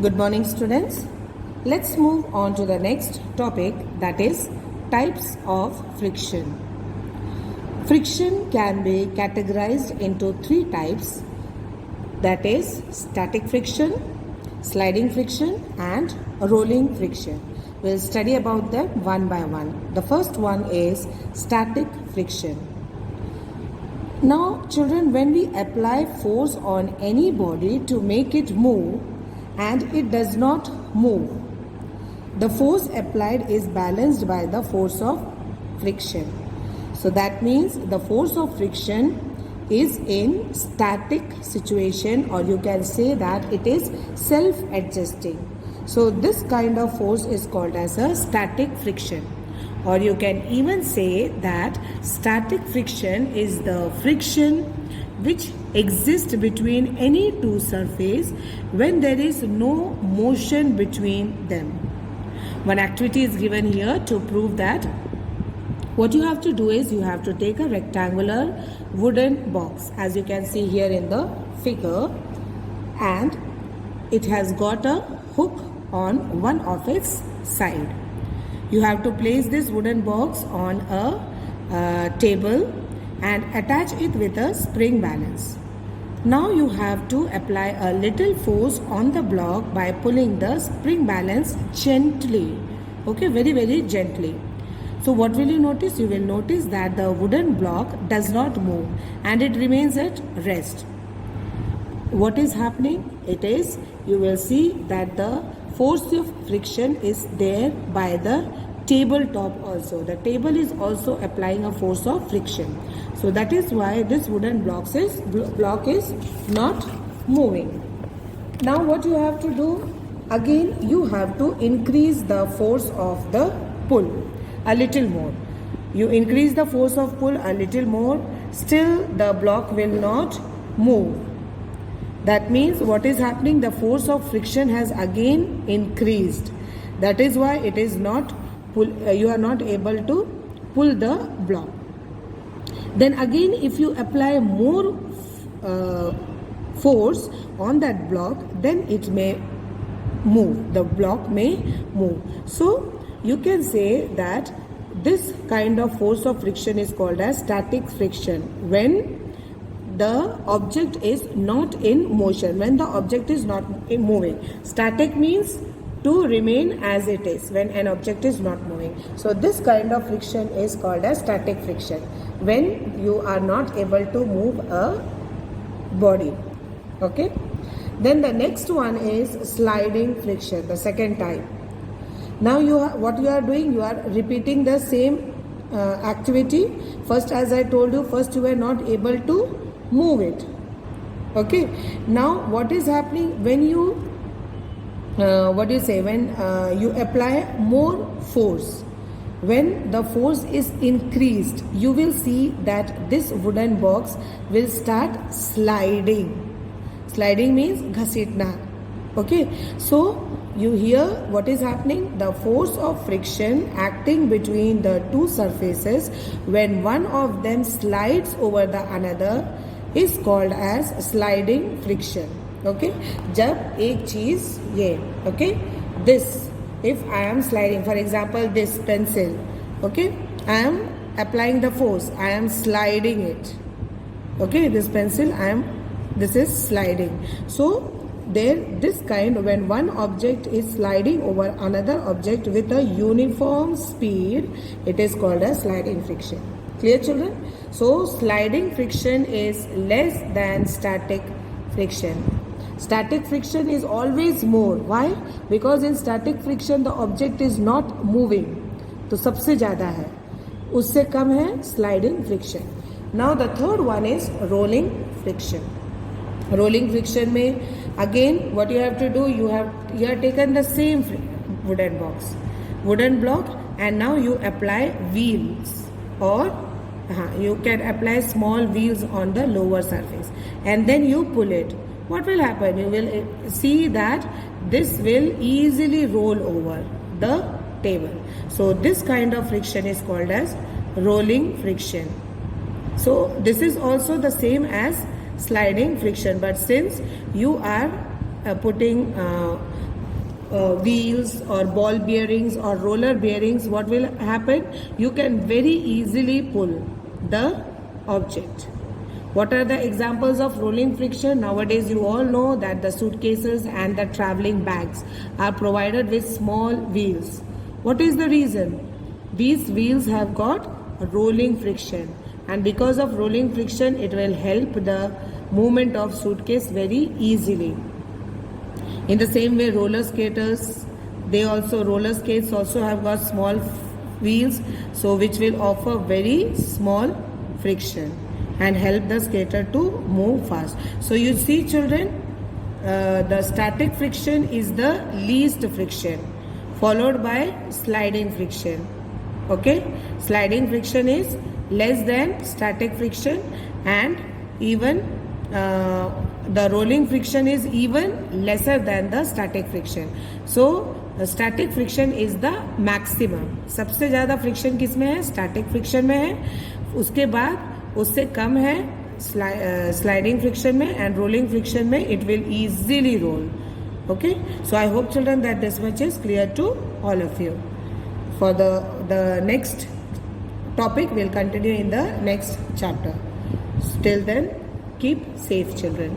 Good morning, students. Let's move on to the next topic, that is types of friction. Friction can be categorized into three types, that is static friction, sliding friction and rolling friction. We'll study about them one by one. The first one is static friction. Now children, when we apply force on any body to make it move and it does not move, the force applied is balanced by the force of friction. So that means the force of friction is in static situation, or you can say that it is self-adjusting. So this kind of force is called as a static friction. Or you can even say that static friction is the friction which exists between any two surfaces when there is no motion between them. One activity is given here to prove that. What you have to do is you have to take a rectangular wooden box, as you can see here in the figure, and it has got a hook on one of its side. You have to place this wooden box on a table and attach it with a spring balance. Now you have to apply a little force on the block by pulling the spring balance gently. Okay, very gently. So what will you notice? You will notice that the wooden block does not move and it remains at rest. What is happening? It is, you will see that the force of friction is there by the tabletop also. The table is also applying a force of friction. So that is why this wooden block is not moving. Now what you have to do? Again, you have to increase the force of the pull a little more. You increase the force of pull a little more, still the block will not move. That means what is happening? The force of friction has again increased. That is why it is not you are not able to pull the block. Then again, if you apply more force on that block, then it may move. The block may move. So you can say that this kind of force of friction is called as static friction when the object is not in motion, when the object is not moving. Static means to remain as it is when an object is not moving. So this kind of friction is called as static friction when you are not able to move a body. Okay. Then the next one is sliding friction, the second type. Now what you are doing, you are repeating the same activity. First, as I told you, first you were not able to move it. Okay. Now what is happening when you when you apply more force, when the force is increased, you will see that this wooden box will start sliding. Sliding means ghasitna. Okay, so you hear what is happening? The force of friction acting between the two surfaces when one of them slides over the another is called as sliding friction. Okay, जब एक चीज ये, okay, this, if I am sliding, for example this pencil, okay, I am applying the force, I am sliding it. Okay, this pencil this is sliding. So this kind, when one object is sliding over another object with a uniform speed, it is called as sliding friction. Clear, children? So sliding friction is less than static friction. Static friction is always more. Why? Because in static friction the object is not moving. तो सबसे ज़्यादा है, उससे कम है sliding friction. Now the third one is rolling friction. Rolling friction में again what you have to do, you have taken the same wooden block and now you apply wheels, or you can apply small wheels on the lower surface and then you pull it. What will happen? You will see that this will easily roll over the table. So this kind of friction is called as rolling friction. So this is also the same as sliding friction, but since you are putting wheels or ball bearings or roller bearings, what will happen? You can very easily pull the object. What are the examples of rolling friction? Nowadays you all know that the suitcases and the traveling bags are provided with small wheels. What is the reason? These wheels have got rolling friction, and because of rolling friction it will help the movement of suitcase very easily. In the same way, roller skates also have got small wheels, so which will offer very small friction and help the skater to move fast. So you see children, the static friction is the least friction, followed by sliding friction. Okay, sliding friction is less than static friction, and even the rolling friction is even lesser than the static friction. So static friction is the maximum. सबसे ज़्यादा friction किस में है? Static friction में है. उसके बाद उससे कम है sliding friction में, and rolling friction में it will easily roll. Okay, so I hope children that this much is clear to all of you. For the next topic we'll continue in the next chapter. Till then, keep safe children.